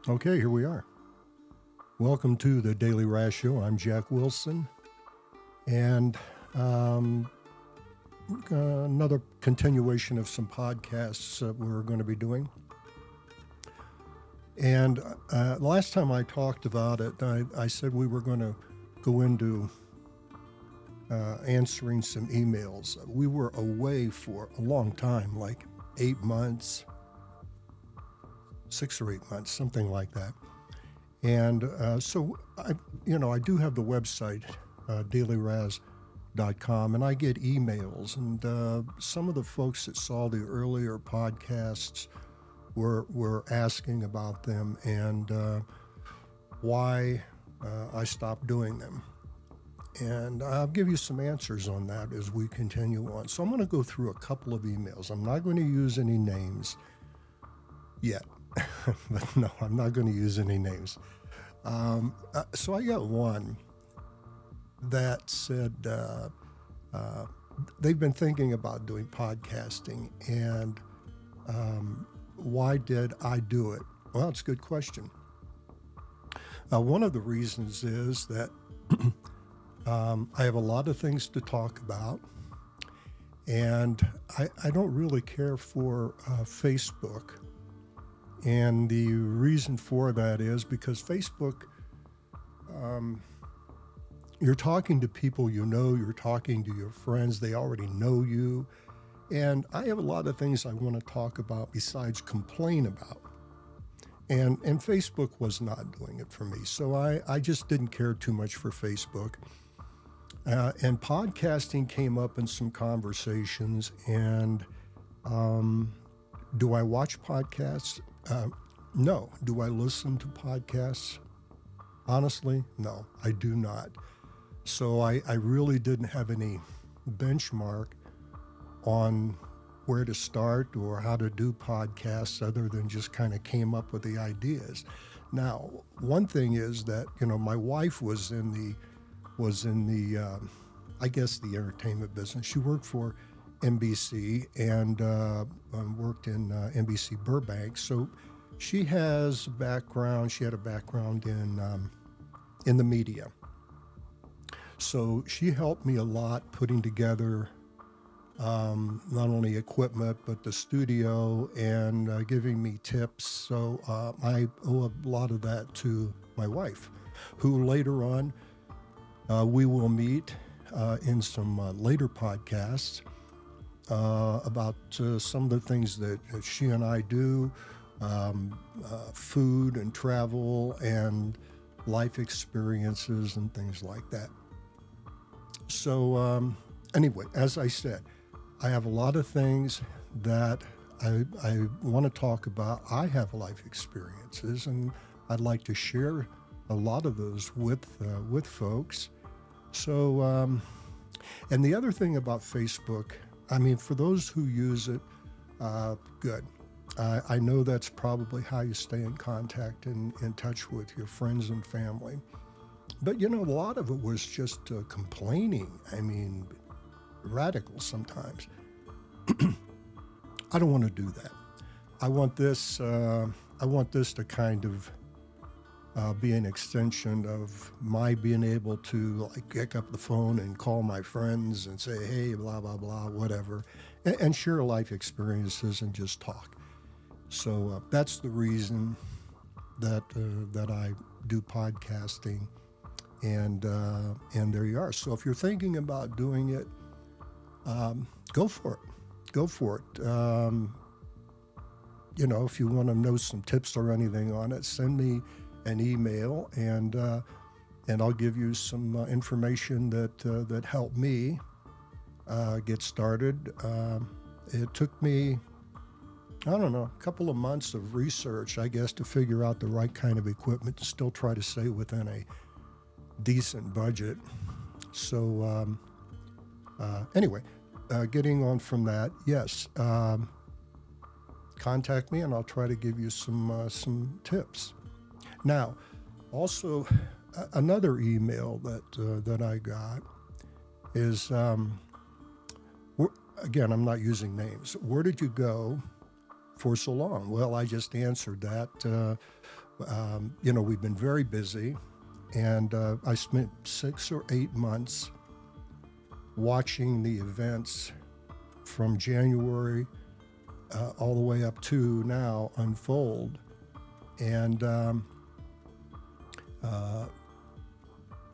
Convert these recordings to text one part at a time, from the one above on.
Okay, here we are. Welcome to the Daily Raz Show. I'm Jack Wilson, and another continuation of some podcasts that we're going to be doing. And last time I talked about it, I said we were going to go into answering some emails. We were away for a long time, like 8 months, 6 or 8 months, something like that. And so I do have the website, dailyraz.com, and I get emails. And some of the folks that saw the earlier podcasts were asking about them and why I stopped doing them. And I'll give you some answers on that as we continue on. So I'm going to go through a couple of emails. I'm not going to use any names yet. But no, I'm not going to use any names. So I got one that said they've been thinking about doing podcasting, and why did I do it? Well, it's a good question. One of the reasons is that I have a lot of things to talk about, and I don't really care for Facebook. And the reason for that is because Facebook, you're talking to people you know, you're talking to your friends, they already know you. And I have a lot of things I want to talk about besides complain about. And Facebook was not doing it for me. So I just didn't care too much for Facebook. And podcasting came up in some conversations. And do I watch podcasts? No. Do I listen to podcasts? Honestly, no, I do not. So I really didn't have any benchmark on where to start or how to do podcasts other than just kind of came up with the ideas. Now, one thing is that, my wife was in the I guess the entertainment business. She worked for NBC and worked in NBC Burbank. So she has a background. She had a background in the media. So she helped me a lot putting together not only equipment but the studio and giving me tips. So I owe a lot of that to my wife, who later on we will meet in some later podcasts. About some of the things that she and I do, food and travel and life experiences and things like that. So anyway, as I said, I have a lot of things that I want to talk about. I have life experiences, and I'd like to share a lot of those with folks. So, and the other thing about Facebook, for those who use it, good. I know that's probably how you stay in contact and in touch with your friends and family. But, a lot of it was just complaining. Radical sometimes. I don't want to do that. I want this to kind of be an extension of my being able to pick up the phone and call my friends and say, hey, blah, blah, blah, whatever, and share life experiences and just talk. So that's the reason that I do podcasting, and there you are. So if you're thinking about doing it, go for it. Go for it. If you want to know some tips or anything on it, send me an email, and I'll give you some information that helped me get started. It took me, a couple of months of research, I guess, to figure out the right kind of equipment to still try to stay within a decent budget. So anyway, getting on from that, yes, contact me and I'll try to give you some tips. Now, also, another email that I got is, again, I'm not using names. Where did you go for so long? Well, I just answered that. We've been very busy, and I spent 6 or 8 months watching the events from January all the way up to now unfold. And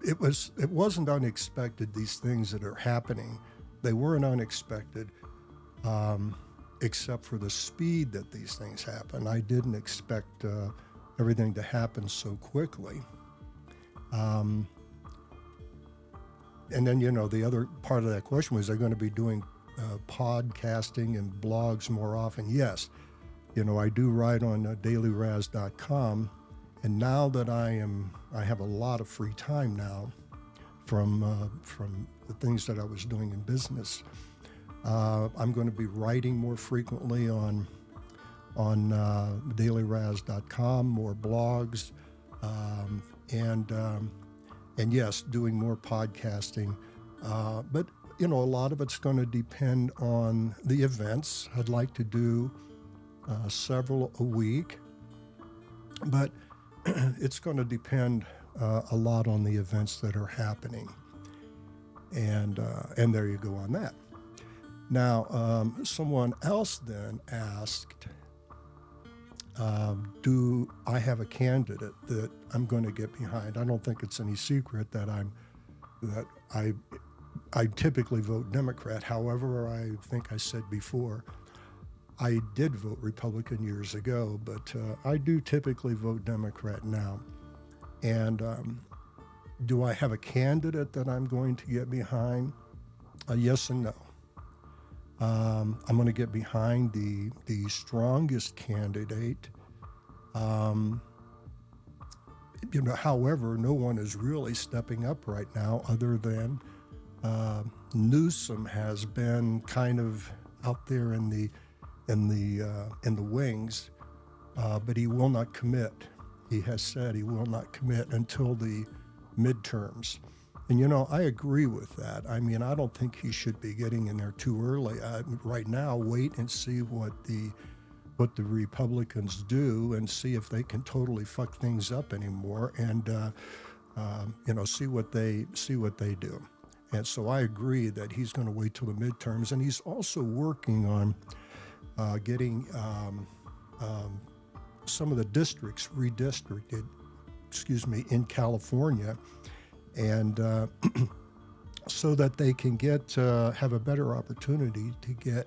it wasn't unexpected, these things that are happening. They weren't unexpected, except for the speed that these things happen. I didn't expect everything to happen so quickly. And then, the other part of that question was, are they going to be doing podcasting and blogs more often? Yes. I do write on dailyraz.com, and now that I have a lot of free time now from the things that I was doing in business. I'm going to be writing more frequently on dailyraz.com, more blogs, and yes, doing more podcasting. But a lot of it's going to depend on the events. I'd like to do several a week, but it's going to depend a lot on the events that are happening. And there you go on that. Now, someone else then asked, do I have a candidate that I'm going to get behind? I don't think it's any secret that I typically vote Democrat. However, I think I said before, I did vote Republican years ago, but I do typically vote Democrat now. And do I have a candidate that I'm going to get behind? Yes and no. I'm going to get behind the strongest candidate. However, no one is really stepping up right now, other than Newsom has been kind of out there in the wings, but he will not commit. He has said he will not commit until the midterms. And, I agree with that. I mean, I don't think he should be getting in there too early. Right now, wait and see what the Republicans do, and see if they can totally fuck things up anymore, and see what they do. And so I agree that he's going to wait till the midterms, and he's also working on getting some of the districts redistricted, in California, and so that they can have a better opportunity to get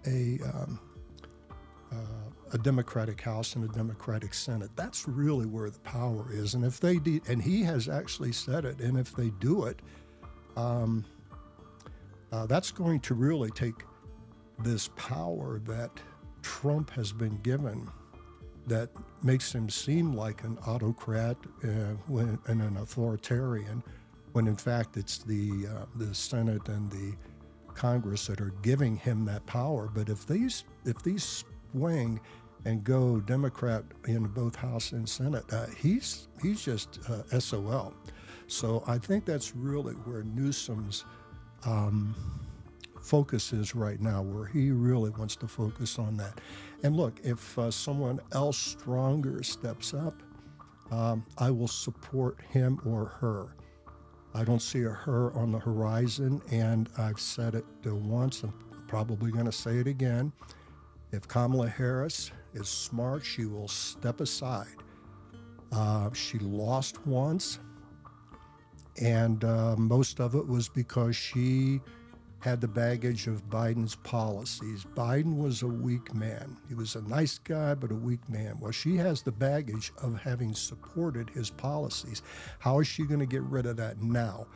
a Democratic House and a Democratic Senate. That's really where the power is. And if they do, and he has actually said it, and if they do it, that's going to really take this power that Trump has been given, that makes him seem like an autocrat and an authoritarian, when in fact it's the Senate and the Congress that are giving him that power. But if these swing and go Democrat in both House and Senate, he's just SOL. So I think that's really where Newsom's focus is right now, where he really wants to focus on that. And look, if someone else stronger steps up, I will support him or her. I don't see a her on the horizon, and I've said it once, I'm probably going to say it again. If Kamala Harris is smart, she will step aside. She lost once, and most of it was because she had the baggage of Biden's policies. Biden was a weak man. He was a nice guy, but a weak man. Well, she has the baggage of having supported his policies. How is she going to get rid of that now?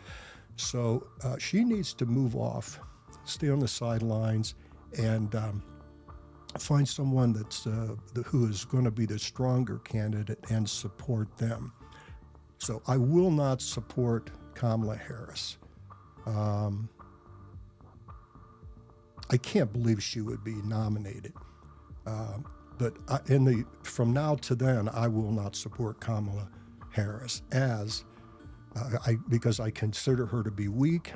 So she needs to move off, stay on the sidelines, and find someone that's who is going to be the stronger candidate and support them. So I will not support Kamala Harris. I can't believe she would be nominated. But from now to then, I will not support Kamala Harris because I consider her to be weak,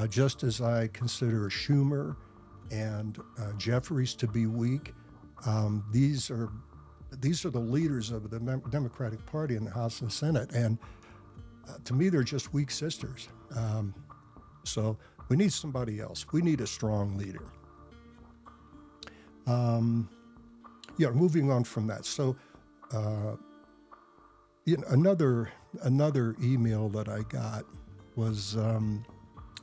just as I consider Schumer and Jeffries to be weak. These are these are the leaders of the Democratic Party in the House and Senate, and to me, they're just weak sisters. So we need somebody else. We need a strong leader. Moving on from that. So, another email that I got was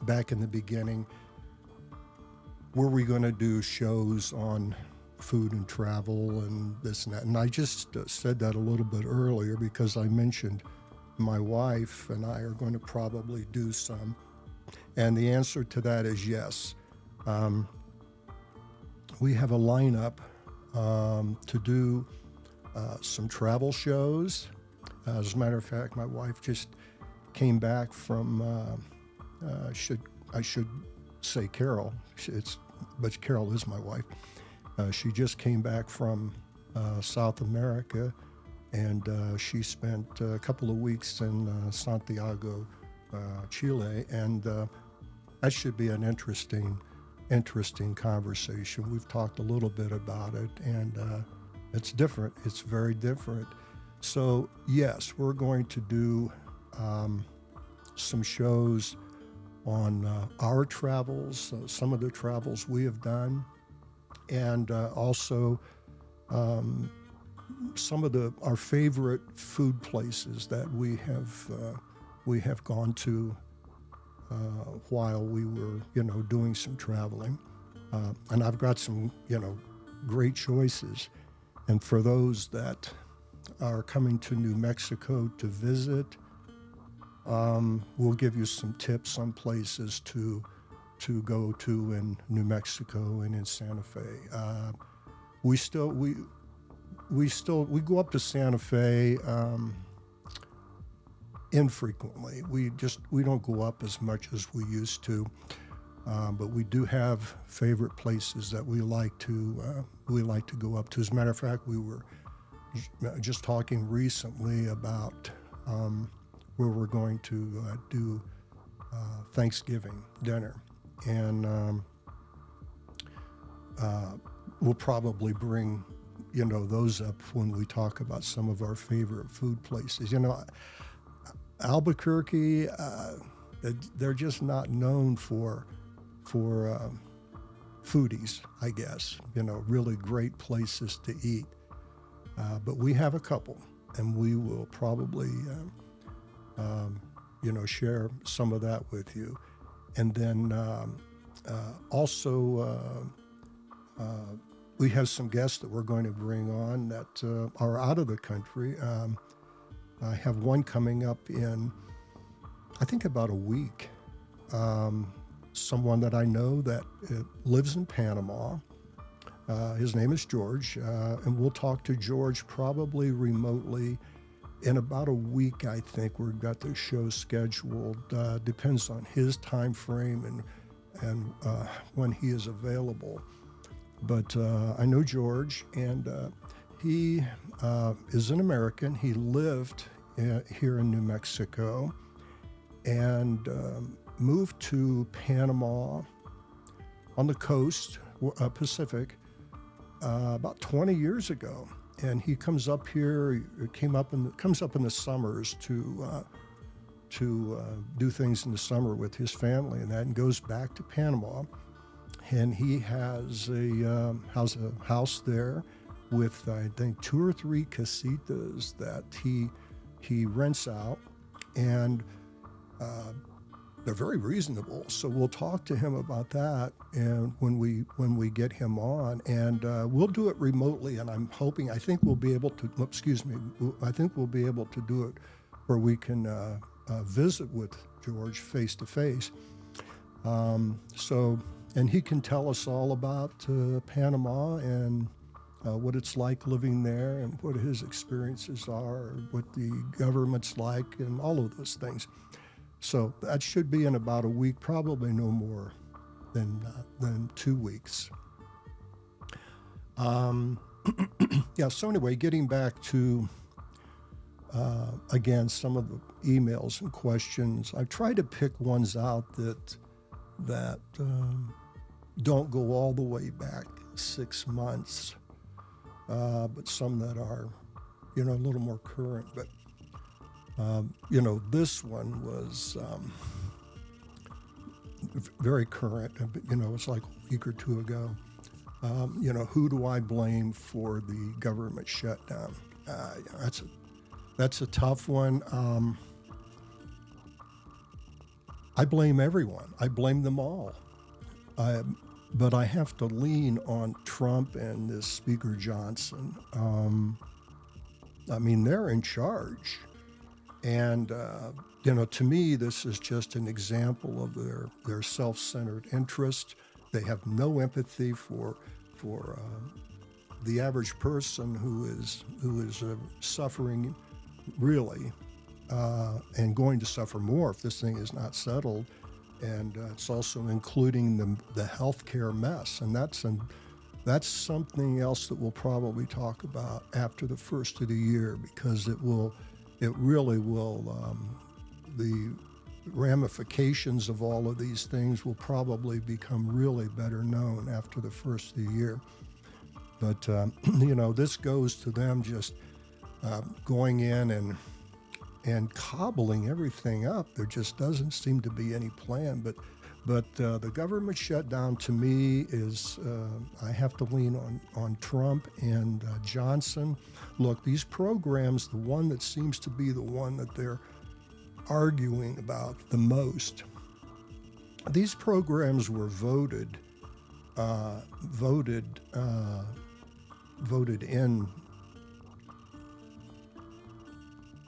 back in the beginning. Were we going to do shows on food and travel and this and that? And I just said that a little bit earlier because I mentioned my wife and I are going to probably do some. And the answer to that is yes. We have a lineup to do some travel shows. As a matter of fact, my wife just came back from, I should say Carol, but Carol is my wife. She just came back from South America, and she spent a couple of weeks in Santiago, Chile, and that should be an interesting conversation. We've talked a little bit about it, and it's different. It's very different. So yes, we're going to do some shows on our travels, some of the travels we have done, and also some of our favorite food places that we have gone to while we were, doing some traveling. And I've got some, great choices. And for those that are coming to New Mexico to visit, we'll give you some tips on places to go to in New Mexico and in Santa Fe. We go up to Santa Fe infrequently. We don't go up as much as we used to, but we do have favorite places that we like to go up to. As a matter of fact, we were just talking recently about where we're going to do Thanksgiving dinner, and we'll probably bring those up when we talk about some of our favorite food places. Albuquerque, they're just not known for foodies, I guess, really great places to eat. But we have a couple, and we will probably, share some of that with you. And then also, we have some guests that we're going to bring on that are out of the country. I have one coming up in, I think, about a week. Someone that I know that lives in Panama. His name is George, and we'll talk to George probably remotely in about a week. I think we've got the show scheduled. Depends on his time frame and when he is available. But I know George, and he is an American. He lived here in New Mexico and moved to Panama on the coast, Pacific, about 20 years ago. And he comes up here. Comes up in the summers to do things in the summer with his family and that, and goes back to Panama. And he has a house there with, I think, 2 or 3 casitas that he rents out, and they're very reasonable. So we'll talk to him about that, and when we get him on, and we'll do it remotely. And I think we'll be able to. I think we'll be able to do it where we can visit with George face to face. And he can tell us all about Panama and what it's like living there, and what his experiences are, what the government's like, and all of those things. So that should be in about a week, probably no more than 2 weeks. So anyway, getting back to, again, some of the emails and questions, I tried to pick ones out that don't go all the way back 6 months. but some that are, a little more current. But this one was very current. It's like a week or two ago. Who do I blame for the government shutdown? That's a tough one. I blame everyone. I blame them all. But I have to lean on Trump and this Speaker Johnson. They're in charge. And, to me, this is just an example of their self-centered interest. They have no empathy for the average person who is suffering really, and going to suffer more if this thing is not settled. And it's also including the healthcare mess, and that's something else that we'll probably talk about after the first of the year, because it really will. The ramifications of all of these things will probably become really better known after the first of the year. But this goes to them just going in and cobbling everything up. There just doesn't seem to be any plan. But the government shutdown, to me, is I have to lean on Trump and Johnson. Look, these programs, the one that seems to be the one that they're arguing about the most, these programs were voted in,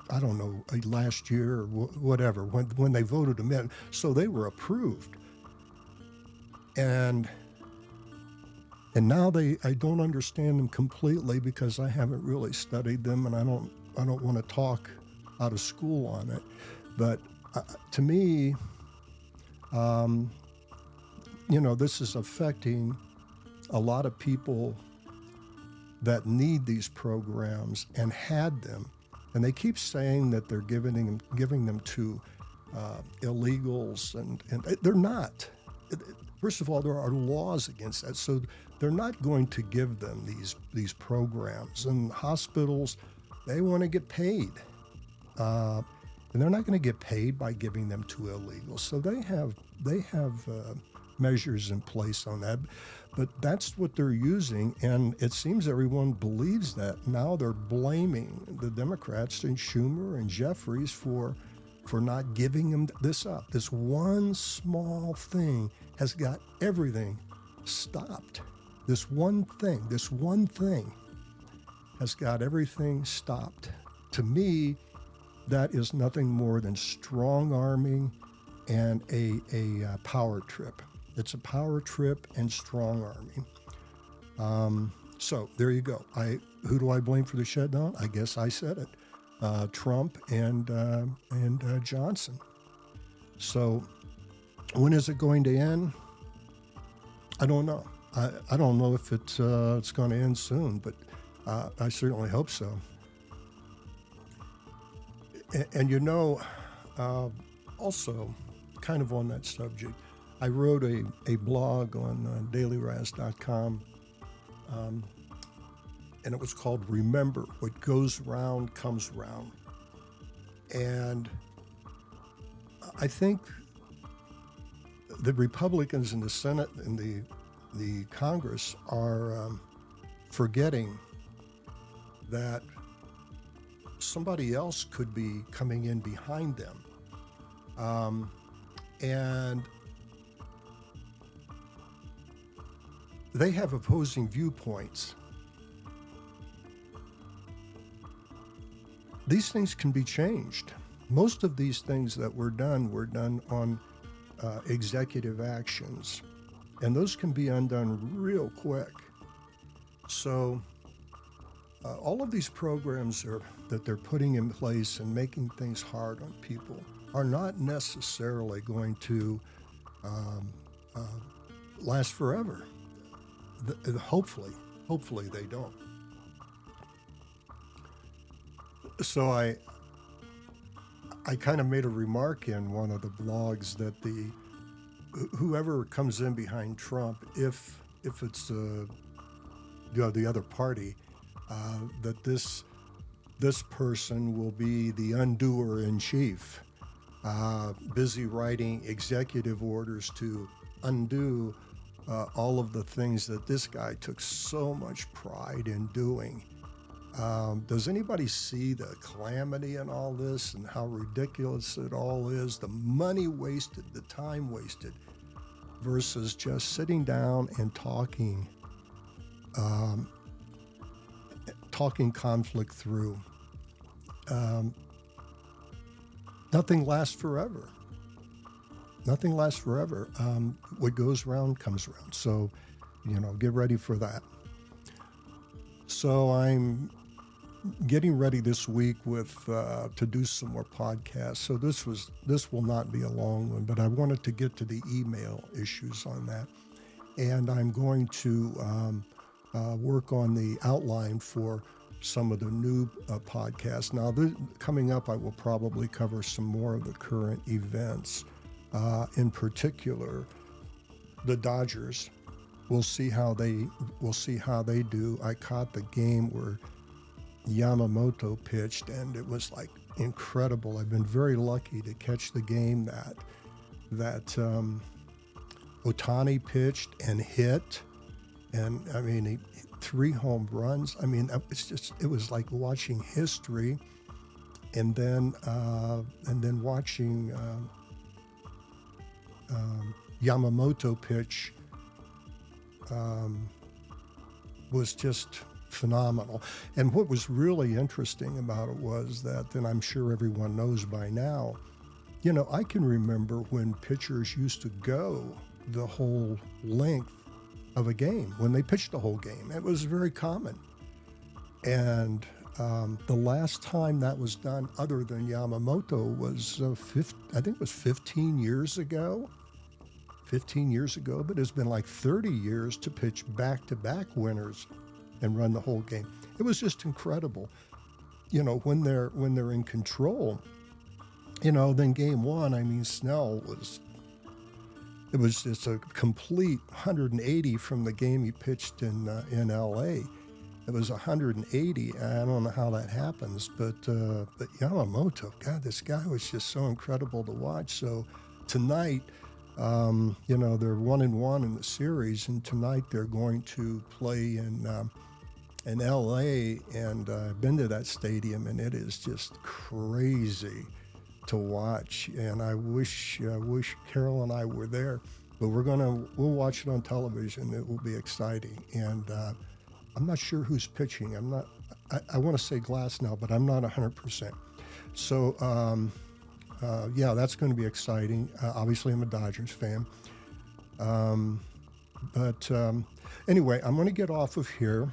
I don't know, last year or whatever, when they voted them in. So they were approved. And now I don't understand them completely, because I haven't really studied them, and I don't want to talk out of school on it. But to me, this is affecting a lot of people that need these programs and had them. And they keep saying that they're giving them to illegals, and they're not. First of all, there are laws against that, so they're not going to give them these programs. And hospitals, they want to get paid, and they're not going to get paid by giving them to illegals. So they have measures in place on that. But that's what they're using, and it seems everyone believes that. Now they're blaming the Democrats and Schumer and Jeffries for not giving them this up. This one small thing has got everything stopped. This one thing has got everything stopped. To me, that is nothing more than strong-arming and a power trip. It's a power trip and strong-arming. So there you go. Who do I blame for the shutdown? I guess I said it. Trump and Johnson. So when is it going to end? I don't know. I don't know if it's going to end soon, but I certainly hope so. And also, kind of on that subject, I wrote a blog on dailyraz.com, and it was called "Remember, What Goes Round Comes Round." And I think the Republicans in the Senate and the Congress are forgetting that somebody else could be coming in behind them. And they have opposing viewpoints. These things can be changed. Most of these things that were done on executive actions, and those can be undone real quick. So all of these programs that they're putting in place and making things hard on people are not necessarily going to last forever. Hopefully they don't. So I kind of made a remark in one of the blogs that whoever comes in behind Trump, if it's the other party, that this person will be the undoer in chief, busy writing executive orders to undo all of the things that this guy took so much pride in doing. Does anybody see the calamity in all this and how ridiculous it all is? The money wasted, the time wasted, versus just sitting down and talking conflict through. Nothing lasts forever. Nothing lasts forever. What goes around comes around. So, get ready for that. So I'm getting ready this week to do some more podcasts. So this will not be a long one, but I wanted to get to the email issues on that, and I'm going to work on the outline for some of the new podcasts. Now, coming up, I will probably cover some more of the current events. In particular, the Dodgers. We'll see how they do. I caught the game where Yamamoto pitched, and it was like incredible. I've been very lucky to catch the game that Ohtani pitched and hit, and I mean 3 home runs. I mean, it was like watching history, and then watching Yamamoto pitch was just phenomenal. And what was really interesting about it was that, and I'm sure everyone knows by now, I can remember when pitchers used to go the whole length of a game, when they pitched the whole game. It was very common. And the last time that was done, other than Yamamoto, was I think it was 15 years ago. 15 years ago, but it's been like 30 years to pitch back-to-back winners and run the whole game. It was just incredible. When they're in control, then game 1, I mean, Snell it was just a complete 180 from the game he pitched in LA. It was 180. I don't know how that happens, but Yamamoto, God, this guy was just so incredible to watch. So tonight, they're 1-1 in the series, and tonight they're going to play in LA, and I've been to that stadium, and it is just crazy to watch. And I wish Carol and I were there, but we'll watch it on television. It will be exciting, and I'm not sure who's pitching. I want to say Glasnow, but I'm not 100%. So. That's going to be exciting. Obviously, I'm a Dodgers fan. Anyway, I'm going to get off of here.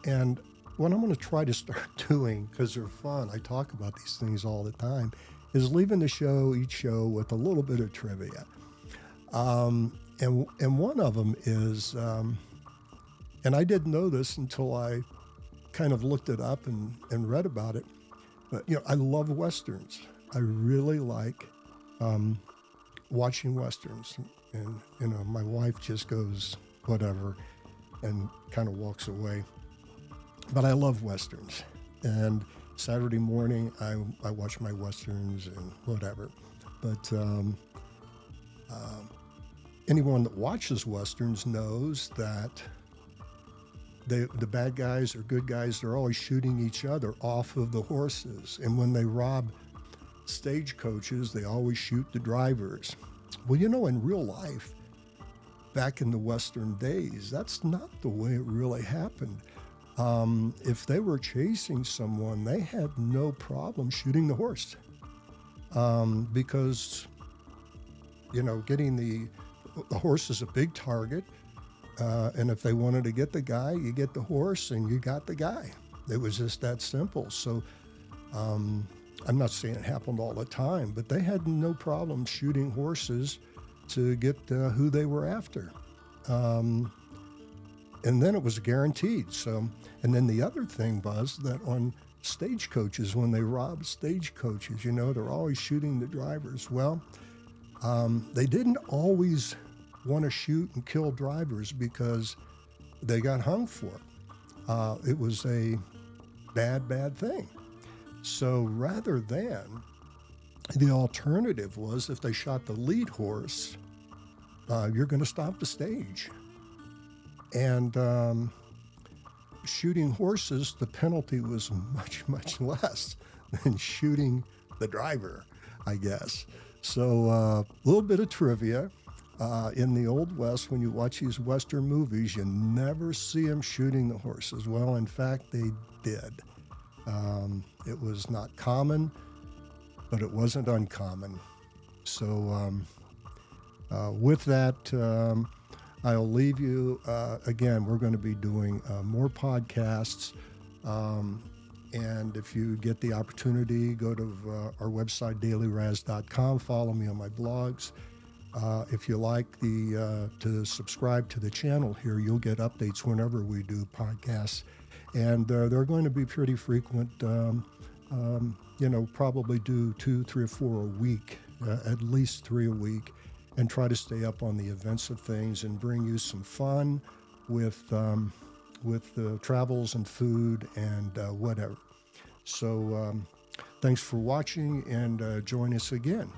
And what I'm going to try to start doing, because they're fun, I talk about these things all the time, is leaving each show with a little bit of trivia. And one of them is, and I didn't know this until I kind of looked it up and read about it, but, I love Westerns. I really like watching Westerns, and my wife just goes, whatever, and kind of walks away. But I love Westerns, and Saturday morning I watch my Westerns and whatever. But anyone that watches Westerns knows that the bad guys or good guys, they're always shooting each other off of the horses, and when they rob stagecoaches, they always shoot the drivers. Well, in real life, back in the Western days, that's not the way it really happened. If they were chasing someone, they had no problem shooting the horse, because, getting the horse is a big target, and if they wanted to get the guy, you get the horse and you got the guy. It was just that simple. So, I'm not saying it happened all the time, but they had no problem shooting horses to get who they were after. And then it was guaranteed. So, and then the other thing was that on stagecoaches, when they robbed stagecoaches, they're always shooting the drivers. Well, they didn't always want to shoot and kill drivers because they got hung for it. it was a bad thing. So rather than, the alternative was if they shot the lead horse, you're going to stop the stage. And shooting horses, the penalty was much less than shooting the driver, I guess. So a little bit of trivia. In the Old West, when you watch these Western movies, you never see them shooting the horses. Well, in fact, they did. It was not common, but it wasn't uncommon. So with that, I'll leave you. Again, we're going to be doing more podcasts. And if you get the opportunity, go to our website, dailyraz.com. Follow me on my blogs. If you like to subscribe to the channel here, you'll get updates whenever we do podcasts. And they're going to be pretty frequent, probably do 2, 3, or 4 a week, at least 3 a week, and try to stay up on the events of things and bring you some fun with the travels and food and whatever. So thanks for watching, and join us again.